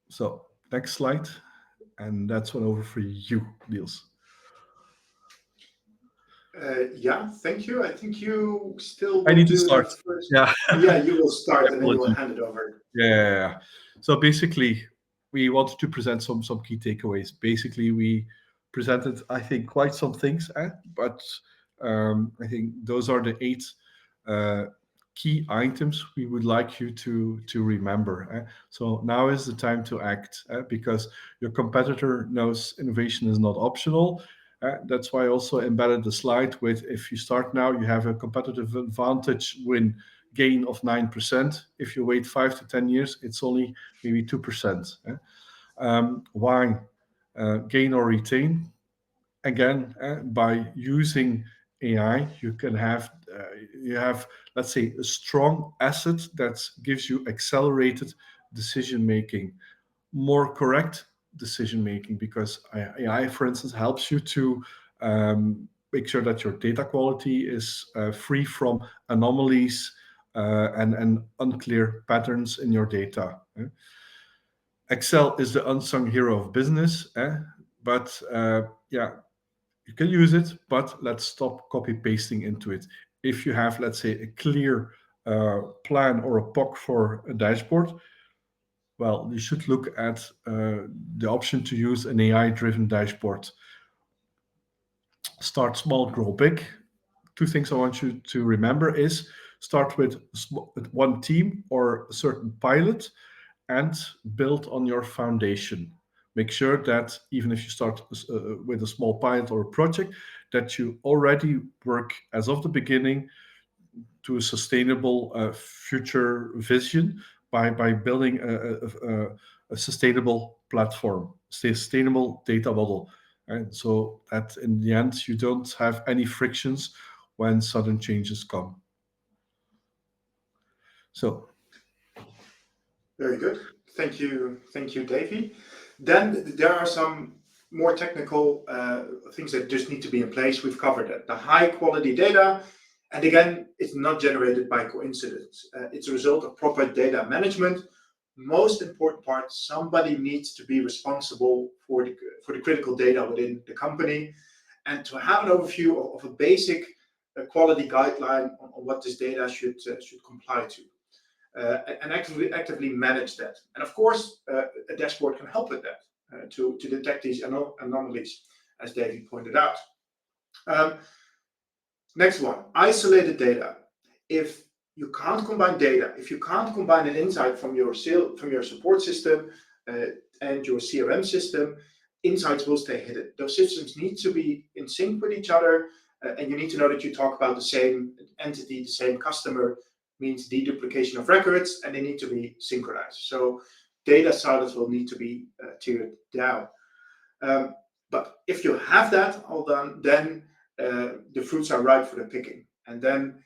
Speaker 4: So next slide, and that's one over for you, Niels.
Speaker 3: Yeah, thank you. I think you still
Speaker 4: I need to
Speaker 3: do
Speaker 4: start.
Speaker 3: that first.
Speaker 4: Yeah.
Speaker 3: Yeah, you will start and then you will hand it over.
Speaker 4: Yeah. So basically, we wanted to present some key takeaways. Basically, we presented, I think, quite some things, but I think those are the 8 key items we would like you to remember. So now is the time to act, because your competitor knows innovation is not optional. That's why I also embedded the slide with, if you start now, you have a competitive advantage when gain of 9%. If you wait 5 to 10 years, it's only maybe 2%. Why gain or retain? Again, by using AI, you can have let's say, a strong asset that gives you accelerated decision making, more correct decision making, because AI, for instance, helps you to make sure that your data quality is free from anomalies and unclear patterns in your data. Excel is the unsung hero of business, but yeah, you can use it, but let's stop copy pasting into it. If you have, let's say, a clear plan or a POC for a dashboard, well, you should look at the option to use an AI-driven dashboard. Start small, grow big. 2 things I want you to remember is start with one team or a certain pilot and build on your foundation. Make sure that even if you start with a small pilot or a project, that you already work as of the beginning to a sustainable future vision by building a sustainable platform, sustainable data model. And so that in the end, you don't have any frictions when sudden changes come. So.
Speaker 3: Very good. Thank you, Davy. Then there are some more technical things that just need to be in place. We've covered that. The high quality data, and again, it's not generated by coincidence. It's a result of proper data management. Most important part, somebody needs to be responsible for the critical data within the company, and to have an overview of a basic quality guideline on what this data should comply to. And actively manage that. And of course, a dashboard can help with that, to detect these anomalies, as David pointed out. Next one, isolated data. If you can't combine data, if you can't combine an insight from your support system and your CRM system, insights will stay hidden. Those systems need to be in sync with each other, and you need to know that you talk about the same entity, the same customer, means deduplication of records, and they need to be synchronized. So data silos will need to be tiered down. But if you have that all done, then the fruits are ripe for the picking. And then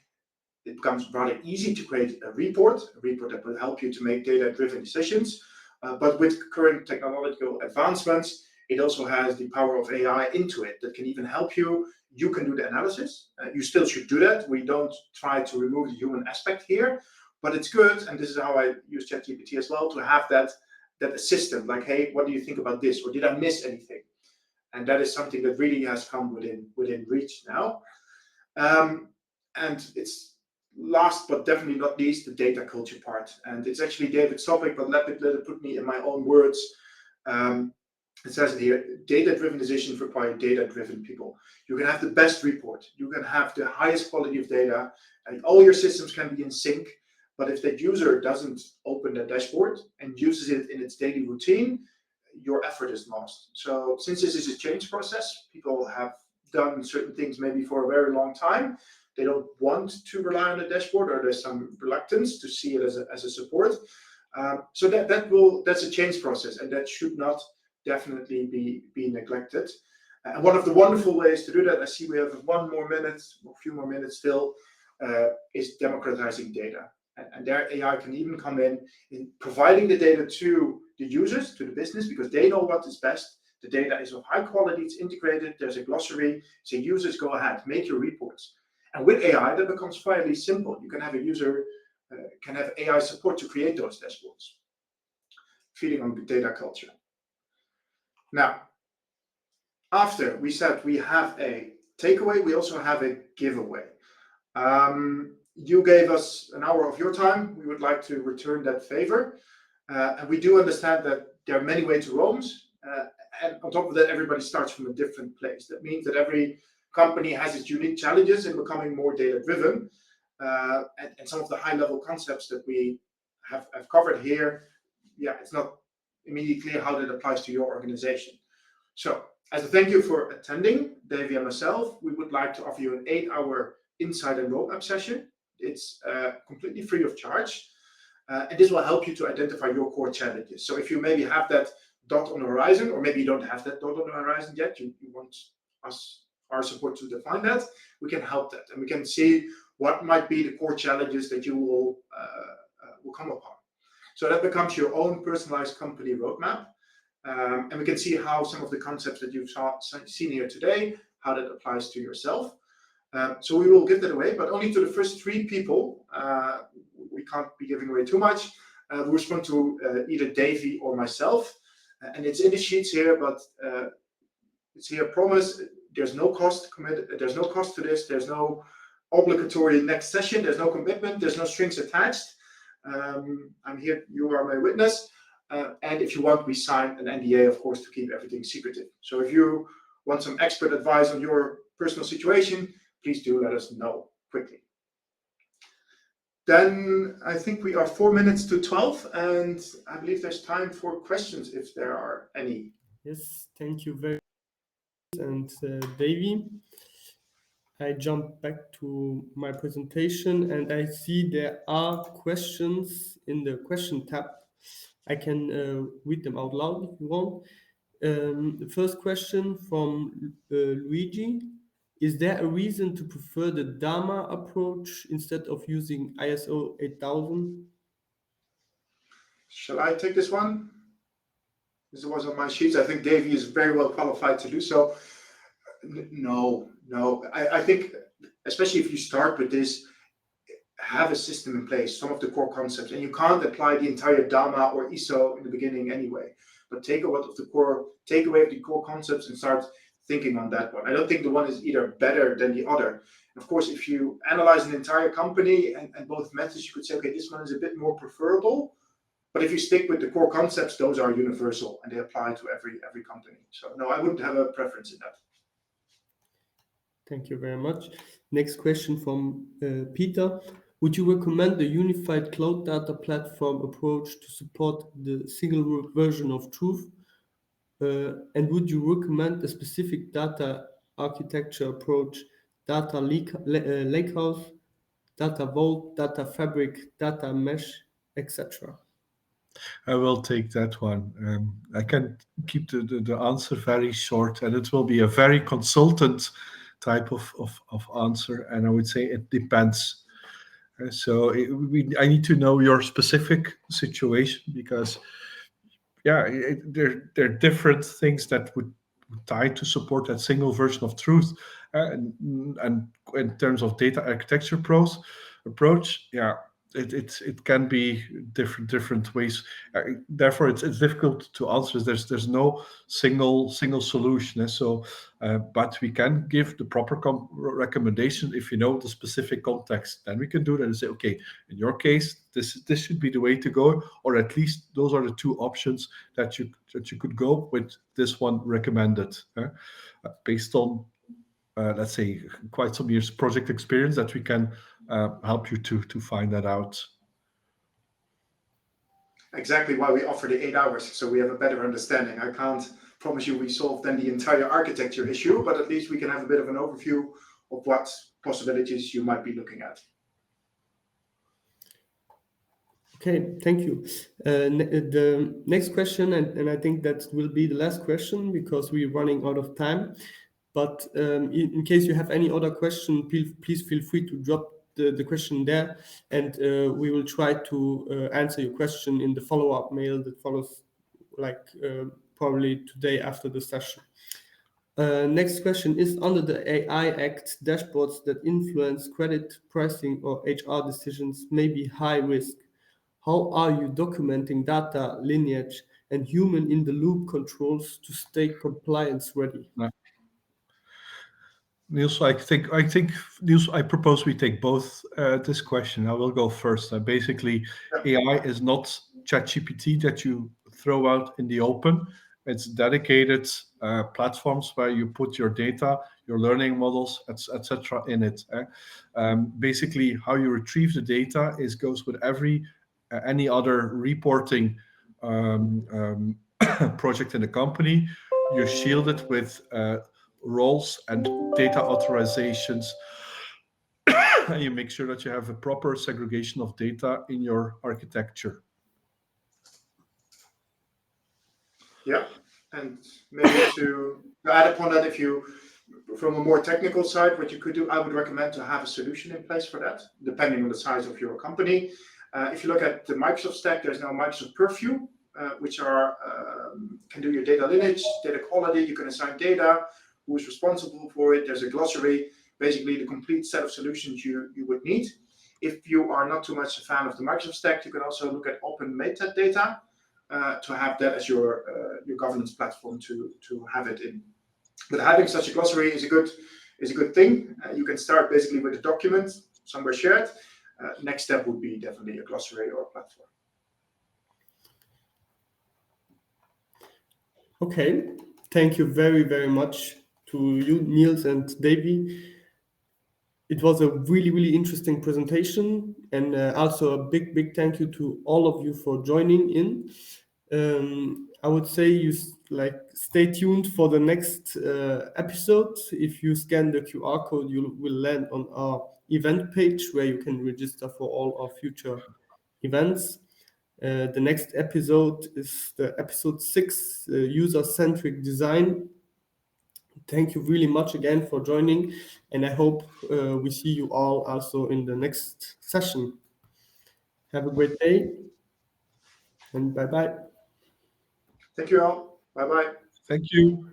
Speaker 3: it becomes rather easy to create a report that will help you to make data-driven decisions. But with current technological advancements, it also has the power of AI into it that can even help you. You can do the analysis. You still should do that. We don't try to remove the human aspect here, but it's good. And this is how I use ChatGPT as well, to have that assistant, like, hey, what do you think about this? Or did I miss anything? And that is something that really has come within reach now. And it's last but definitely not least, the data culture part. And it's actually David's topic, but let it put me in my own words. It says it here, data-driven decisions require data-driven people. You can have the best report, you can have the highest quality of data, and all your systems can be in sync. But if that user doesn't open the dashboard and uses it in its daily routine, your effort is lost. So since this is a change process, people have done certain things maybe for a very long time. They don't want to rely on the dashboard, or there's some reluctance to see it as a support. So that's a change process, and that should not definitely be neglected. And one of the wonderful ways to do that, I see we have a few more minutes still, is democratizing data. And there AI can even come in providing the data to the users, to the business, because they know what is best. The data is of high quality, it's integrated, there's a glossary. So users, go ahead, make your reports. And with AI, that becomes fairly simple. You can have a user, can have AI support to create those dashboards, feeding on data culture. Now, after we said we have a takeaway, we also have a giveaway. You gave us an hour of your time. We would like to return that favor. And we do understand that there are many ways to Rome. And on top of that, everybody starts from a different place. That means that every company has its unique challenges in becoming more data-driven. and some of the high-level concepts that we have covered here, yeah, it's not immediately clear how that applies to your organization. So, as a thank you for attending, Davy and myself, we would like to offer you an 8-hour insight and roadmap session. It's completely free of charge, and this will help you to identify your core challenges. So, if you maybe have that dot on the horizon, or maybe you don't have that dot on the horizon yet, you want our support to define that, we can help that, and we can see what might be the core challenges that you will come upon. So that becomes your own personalized company roadmap. And we can see how some of the concepts that you've seen here today, how that applies to yourself. So we will give that away, but only to the first 3 people. We can't be giving away too much. We respond to either Davy or myself. And it's in the sheets here, but it's here promise. There's no cost committed. There's no cost to this. There's no obligatory next session. There's no commitment. There's no strings attached. I'm here. You are my witness. And if you want, we sign an NDA, of course, to keep everything secretive. So if you want some expert advice on your personal situation, please do let us know quickly. Then I think we are 4 minutes to 12, and I believe there's time for questions if there are any.
Speaker 1: Yes, thank you very much. And Davy, I jump back to my presentation and I see there are questions in the question tab. I can read them out loud if you want. The first question from Luigi. Is there a reason to prefer the Dharma approach instead of using ISO 8000?
Speaker 3: Shall I take this one? This was on my sheets. I think Davy is very well qualified to do so. No. I think, especially if you start with this, have a system in place, some of the core concepts, and you can't apply the entire Dharma or ISO in the beginning anyway. But take away the core concepts and start thinking on that one. I don't think the one is either better than the other. Of course, if you analyze an entire company and both methods, you could say, okay, this one is a bit more preferable. But if you stick with the core concepts, those are universal and they apply to every company. So no, I wouldn't have a preference in that.
Speaker 1: Thank you very much. Next question from Peter. Would you recommend the unified cloud data platform approach to support the single version of truth? And would you recommend a specific data architecture approach, data lakehouse, data vault, data fabric, data mesh, etc.?
Speaker 4: I will take that one. I can keep the answer very short, and it will be a very consultant type of answer. And I would say it depends. So I need to know your specific situation because, yeah, there are different things that would tie to support that single version of truth. And in terms of data architecture approach, yeah, it can be different ways. Therefore, it's difficult to answer. There's no single solution. So, but we can give the proper recommendation if you know the specific context. Then we can do that and say, okay, in your case, this should be the way to go, or at least those are the 2 options that you could go with. This one recommended based on let's say quite some years project experience that we can help you to find that out.
Speaker 3: Exactly why we offer the 8 hours, so we have a better understanding. I can't promise you we solve then the entire architecture issue, but at least we can have a bit of an overview of what possibilities you might be looking at.
Speaker 1: Okay, thank you. The next question, and I think that will be the last question because we're running out of time. But in case you have any other question, please feel free to drop the question there, and we will try to answer your question in the follow-up mail that follows, like probably today after the session. Next question is, under the AI Act, dashboards that influence credit pricing or HR decisions may be high risk. How are you documenting data lineage and human-in-the-loop controls to stay compliance ready?
Speaker 4: Niels, I think Niels, I propose we take both this question. I will go first. Basically, AI is not ChatGPT that you throw out in the open. It's dedicated platforms where you put your data, your learning models, etc. in it. Basically, how you retrieve the data goes with any other reporting project in the company. You shield it with roles and data authorizations. And you make sure that you have a proper segregation of data in your architecture.
Speaker 3: Yeah, and maybe to add upon that, if you, from a more technical side, what you could do, I would recommend to have a solution in place for that, depending on the size of your company. If you look at the Microsoft stack, there's now Microsoft Purview, which can do your data lineage, data quality. You can assign data, who is responsible for it. There's a glossary, basically the complete set of solutions you would need. If you are not too much a fan of the Microsoft stack, you can also look at open metadata to have that as your governance platform to have it in. But having such a glossary is a good thing. You can start basically with a document somewhere shared. Next step would be definitely a glossary or a platform.
Speaker 1: Okay, thank you very, very much to you, Niels and Davy. It was a really, really interesting presentation, and also a big, big thank you to all of you for joining in. I would say you stay tuned for the next episode. If you scan the QR code, you will land on our event page where you can register for all our future events. The next episode is the episode 6, user-centric design. Thank you really much again for joining, and I hope we see you all also in the next session. Have a great day, and bye-bye.
Speaker 3: Thank you all. Bye-bye.
Speaker 4: Thank you.